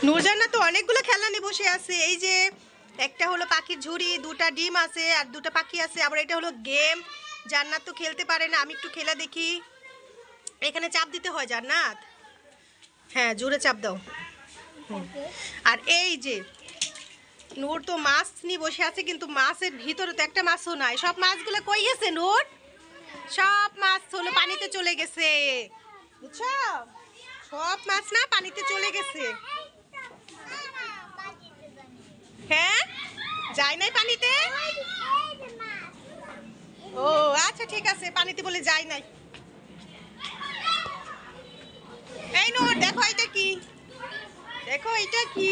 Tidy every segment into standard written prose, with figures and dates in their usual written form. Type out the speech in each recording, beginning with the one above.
নূরজান্নাত তো অনেকগুলো খেলনা নিয়ে বসে আছে। এই যে একটা হলো পাখির ঝুড়ি, দুটা ডিম আছে আর দুটা পাখি আছে। আবার এটা হলো গেম। জান্নাত তো খেলতে পারে না, আমি একটু খেলা দেখি। এখানে চাপ দিতে হয় জান্নাত। হ্যাঁ, জোরে চাপ দাও। আর এই যে নূর তো মাছ নিয়ে বসে আছে, কিন্তু মাছের ভিতরে তো একটা মাছও নাই। সব মাছগুলো কই গেছে নূর? সব মাছ হলো পানিতে চলে গেছে, বুঝছো? সব মাছ না পানিতে চলে গেছে। হ্যাঁ, যায় নাই পানিতে। ও আচ্ছা ঠিক আছে, পানিতে বলে যায় নাই। এই নূর দেখো এটা কি, দেখো এটা কি।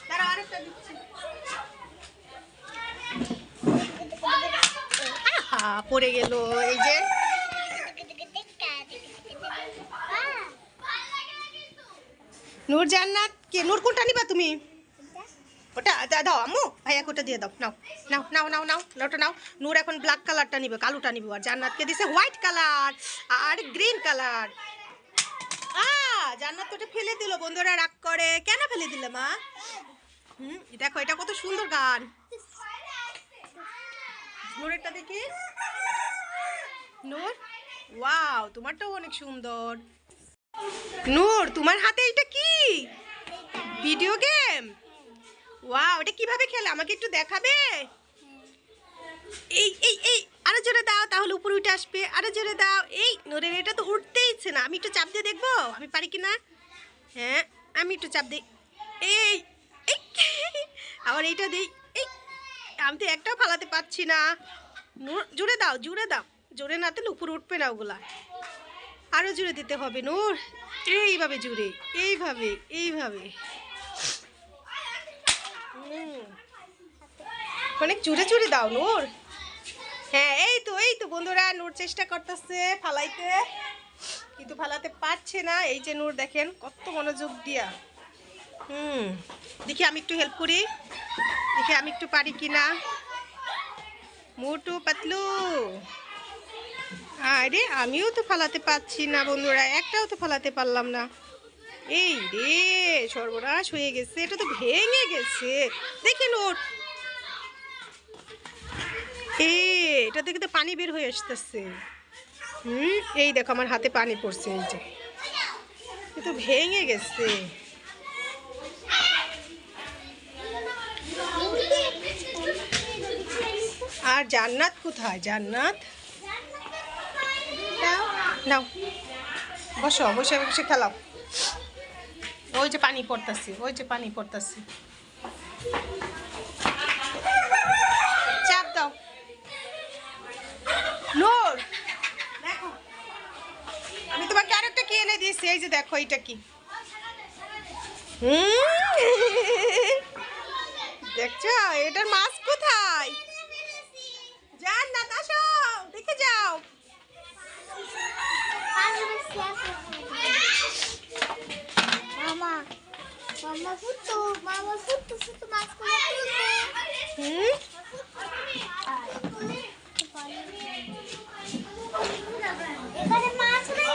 দাঁড়াও, আরেকটা দিচ্ছি। আহা, পড়ে গেল। এই যে নূর জান্নাত কে, নূর কোনটা নিবা তুমি? ওটা দাও আম্মু, ভাইয়াকে ওটা দিয়ে দাও। নাও নাও নাও নাও নাও ওটা নাও। নূর এখন ব্ল্যাক কালারটা নিবে, কালোটা নিবে। আর জান্নাতকে দিছে হোয়াইট কালার আর গ্রিন কালার। জান্নাত তো ওটা ফেলে দিল, বন্ধুরা রাগ করে। কেন ফেলে দিলে মা? দেখো এটা কত সুন্দর গান। নূরেরটা দেখি। নূর, ওয়াও, তোমারটাও অনেক সুন্দর। নূর তোমার হাতে এটা কি? Video game. ওয়াও, এটা কিভাবে খেলে আমাকে একটু দেখাবে? এই এই এই আরো জোরে দাও, তাহলে উপরে উঠে আসবে। আরো জোরে দাও। এই নূরের এটা তো উঠতেই ইচ্ছে না। আমি একটু চাপ দিয়ে দেখবো আমি পারি কিনা। হ্যাঁ, আমি একটু চাপ দিই। এই এই আবার এইটা দিই। এই, আমি তো একটাও ফালাতে পারছি না। নূর জোরে দাও, জোরে দাও। জোরে না দিলে উপরে উঠবে না ওগুলা। আরো জোরে দিতে হবে নূর। এইভাবে জোরে, এইভাবে এইভাবে। অনেক জোরে জোরে দাও নূর। হ্যাঁ, এই তো বন্ধুরা, নূর চেষ্টা করতেছে ফালাইতে, কিন্তু ফালাতে পারছে না। এই যে নূর দেখেন কত মনোযোগ দিয়া। দেখি আমি একটু হেল্প করি, দেখি আমি একটু পারি কিনা। মোটু পাতলু। আরে আমিও তো ফালাতে পারছি না বন্ধুরা, একটাও তো ফালাতে পারলাম না। এই রে, সর্বনাশ হয়ে গেছে, এটা তো ভেঙে গেছে। দেখি নূর, এটা থেকে তো পানি বের হয়ে আসতেছে। এই দেখো আমার হাতে পানি পড়ছে। এই যে এ তো ভেঙে গেছে। আর জান্নাত কোথায়? জান্নাত নাও, বসো, বসে বসে খেলাও। ওই যে পানি পড়তেছে, ওই যে পানি পড়তেছে। চাপ দাও নূর। দেখো আমি তোমাকে আরেকটা কি এনে দিয়েছি। এই যে দেখো এটা কি। দেখছো এটার মাছ কোথায়? জান্নাত আসো, দেখে যাও। মামা মামা ফুটু, মামা ফুটু ফুটু মাছ করে এখানে মাছ নাই।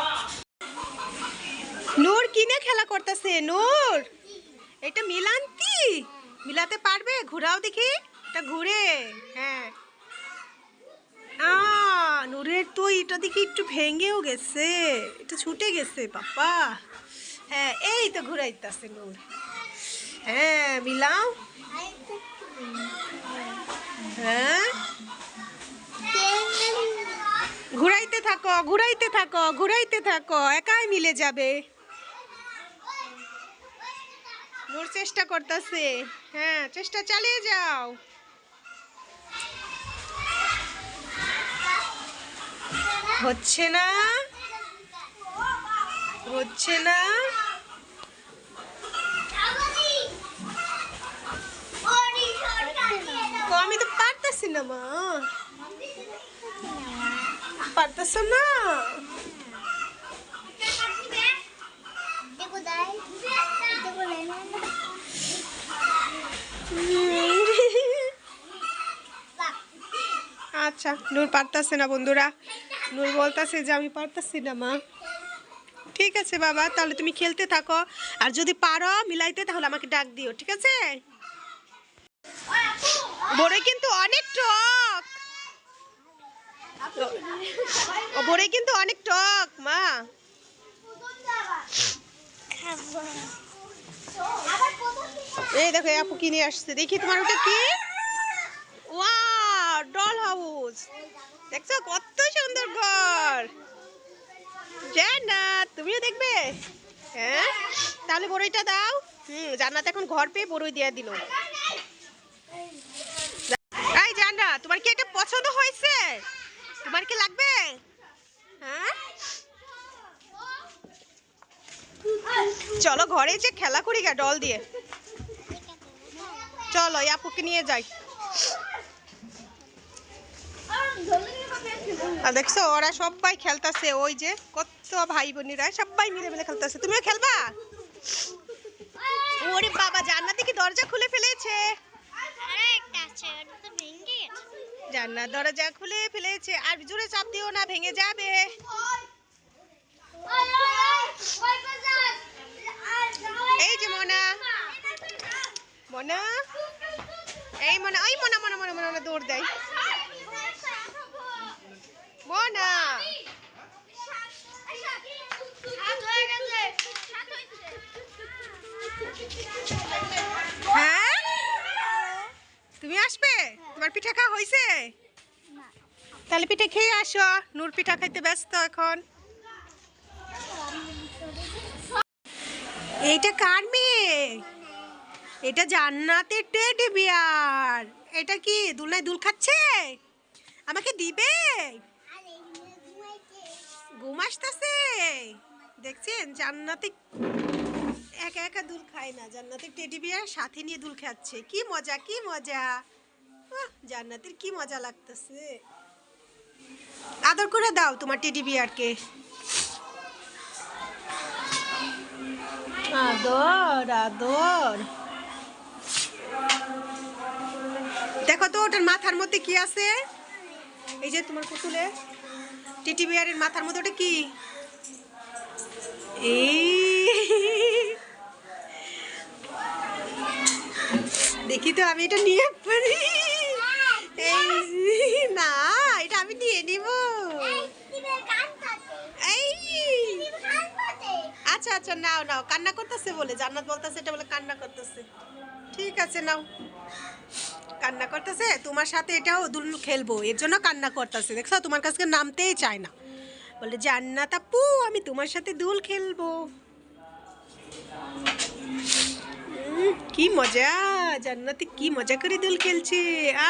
নূর কিনে খেলা করতেছে। নূর এটা মিলান্তি, মিলাতে পারবে? ঘোরাও দেখি, এটা ঘুরে। হ্যাঁ, নূরের তো এটা দেখি একটু ভেঙেও গেছে, এটা ছুটে গেছে বাবা। হ্যাঁ, এই তো ঘুরাইতেছে নূর। হ্যাঁ, মিলাও। হ্যাঁ, ঘুরাইতে থাকো, ঘুরাইতে থাকো, ঘুরাইতে থাকো, একাই মিলে যাবে। নূর চেষ্টা করতেছে। হ্যাঁ, চেষ্টা চালিয়ে যাও। হচ্ছে না, হচ্ছে না। আমি তো পারতেছি না মা, পারতেছ না। আচ্ছা, নূর পারতেছে না বন্ধুরা। নূর বলতেছে যে আমি পারতেছি না মা। ঠিক আছে বাবা, তাহলে তুমি খেলতে থাকো, আর যদি পারো মিলাইতে তাহলে আমাকে ডাক দিও, ঠিক আছে? বড়ই কিন্তু অনেক টক, বড়ই কিন্তু অনেক টক মা। এই দেখো এই আপু কিনে আসছে, দেখি তোমার ওটা কি? Wow, doll house. দেখছো কত সুন্দর ঘর। জান্নাত তুমিও দেখবে? হ্যাঁ, তাহলে বড়ইটা দাও। জান্নাত এখন ঘর পেয়ে বড়ই দিয়ে দিল। এই জান্নাত, তোমার কি এটা পছন্দ হয়েছে? তোমার কি লাগবে? হ্যাঁ, চলো ঘরে যে খেলা করি গা ডল দিয়ে। চলো এই আপুকে নিয়ে যাই। আর দেখছো ওরা সবাই খেলতেছে, ওই যে কত ভাই বোনেরা সবাই মিলে মিলে খেলতেছে। তুমিও খেলবা? ওরে বাবা, জান্নাতে কি দরজা খুলে ফেলেছে? জান্নাত দরজা খুলে ফেলেছে, আর জোরে চাপ দিও না, ভেঙে যাবে। এই যে মনা, মনা, এই মনা, ওই মনা মনা মনা মনা দৌড় দেয়। মনা, হ্যাঁ তুমি আসবে? তোমার পিঠা খাওয়া হয়েছে? তাহলে পিঠা খেয়ে আসো, নূর পিঠা খাইতে ব্যস্ত এখন। এইটা কার মেয়ে? এটা জান্নাতের টেডি বিয়ার। এটা কি দুলনায় দুল খাচ্ছে? আমাকে দিবে? ঘুম আসতেছে। দেখছেন জান্নাতে একা একা দুল খায় না, জান্নাতের টেডি বিয়ার সাথে নিয়ে দুল খাচ্ছে। কি মজা, কি মজা। জান্নাতের কি মজা লাগতেছে। আদর করে দাও তোমার টেডি বিয়ারকে। আদর আদর। দেখো তো ওটার মাথার মধ্যে কি আছে? এই যে তোমার পুতুলে টেডি বিয়ারের মাথার মধ্যে ওটা কি? এই দেখি তো আমি এটা নিয়ে পারি? এই না, এটা আমি নিয়ে নিব। এই আচ্ছা আচ্ছা, নাও নাও। কান্না করতেছে বলে, জান্নাত বলতেছে এটা বলে কান্না করতেছে। ঠিক আছে নাও। কান্না করতেছে, তোমার সাথে এটাও দুল খেলবো, এর জন্য কান্না করতেছে। দেখছো তোমার কাছে নামতেই চায় না, বলে জান্নাত আপু আমি তোমার সাথে দুল খেলবো। কি মজা, জান্নাতে কি মজা করে দুল খেলছে।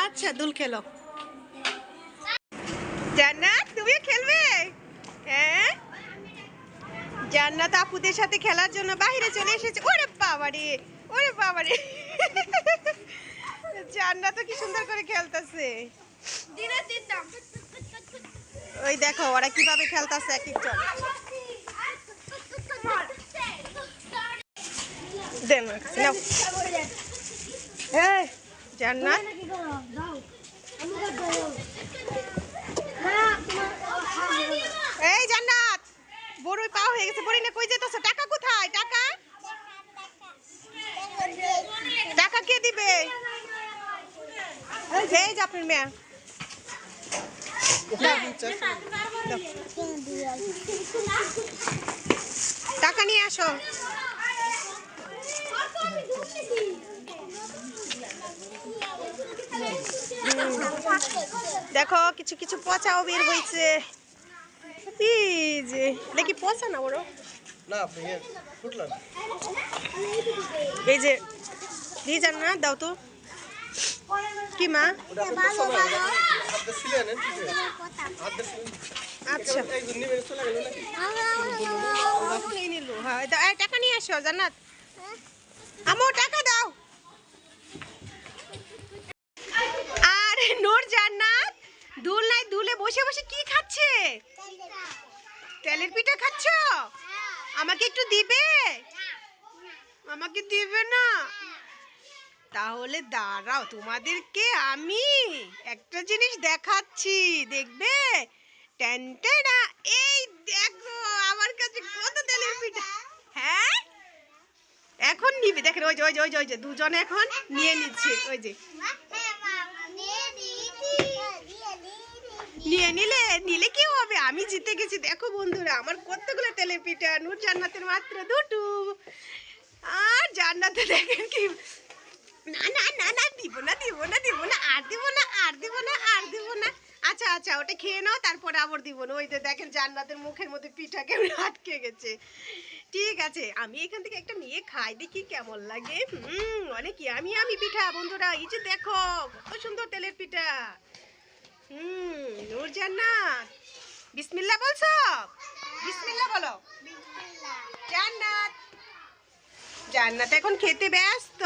আচ্ছা দুল খেলো। জান্নাত তুমিও খেলবে? হ্যাঁ, জান্নাত আপুদের সাথে খেলার জন্য বাইরে চলে এসেছে। ওরে বাবারে, ওরে বাবারে, জান্নাত কি সুন্দর করে খেলতেছে। ওই দেখো ওরা কিভাবে খেলতেছে এক একজন। দেন নাও। এই জান্নাত, এই জান্নাত, বড়ই পাওয়া হয়ে গেছে। বড়ই না কই যেতেছ? টাকা কোথায়? টাকা, টাকা কে দিবে? এই যে আপনার মেয়ে, টাকা নিয়ে আসো। দেখো কিছু কিছু পচাও বের হয়েছে। দেখি পচা না বড় না, এই যে দিয়ে যান না, দাও তো। কি মা? আচ্ছা টাকা নিয়ে আসো জান্নাত। আমো টাকা দাও। আর নূর জান্নাত দুল নাই দুলে বসে বসে কি খাচ্ছে? তেলের পিঠা খাচ্ছ? আমাকে একটু দিবে? আমাকে দিবে না? তাহলে দাঁড়াও, তোমাদেরকে আমি একটা জিনিস দেখাচ্ছি, দেখবে? টেনটেনা, এই দেখো আমার কাছে কত তেলের নিবি দেখেন, ওই যে ওই যে ওই যে ওই যে দুজনে এখন নিয়ে নিচ্ছে, ওই যে নিয়ে নিলে নিলে কি হবে, আমি জিতে গেছি। দেখো বন্ধুরা আমার কতগুলো তেলের পিঠা, নূর জান্নাতের মাত্র দুটো। আর জান্নাতে দেখেন কি, না না না না দিব না দিব না দিব না, আর দিব না আর দিব না আর দিব না। আচ্ছা আচ্ছা ওটা খেয়ে নাও, তারপরে আবার দিব না। ওই যে দেখেন জান্নাতের মুখের মধ্যে পিঠা কেমন আটকে গেছে। ঠিক আছে আমি এখান থেকে একটা নিয়ে খাই, দেখি কেমন লাগে। অনেক আমি পিঠা বন্ধুরা, এই যে দেখো কত সুন্দর তেলের পিঠা। নূর জান্নাত বিসমিল্লাহ বলছো, বিসমিল্লাহ বলো। জান্নাত জান্নাত এখন খেতে ব্যস্ত।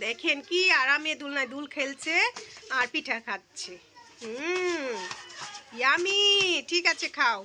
দেখেন কি আরামে দুলনায় দুল খেলছে আর পিঠা খাচ্ছে। ইয়ামি, ঠিক আছে খাও।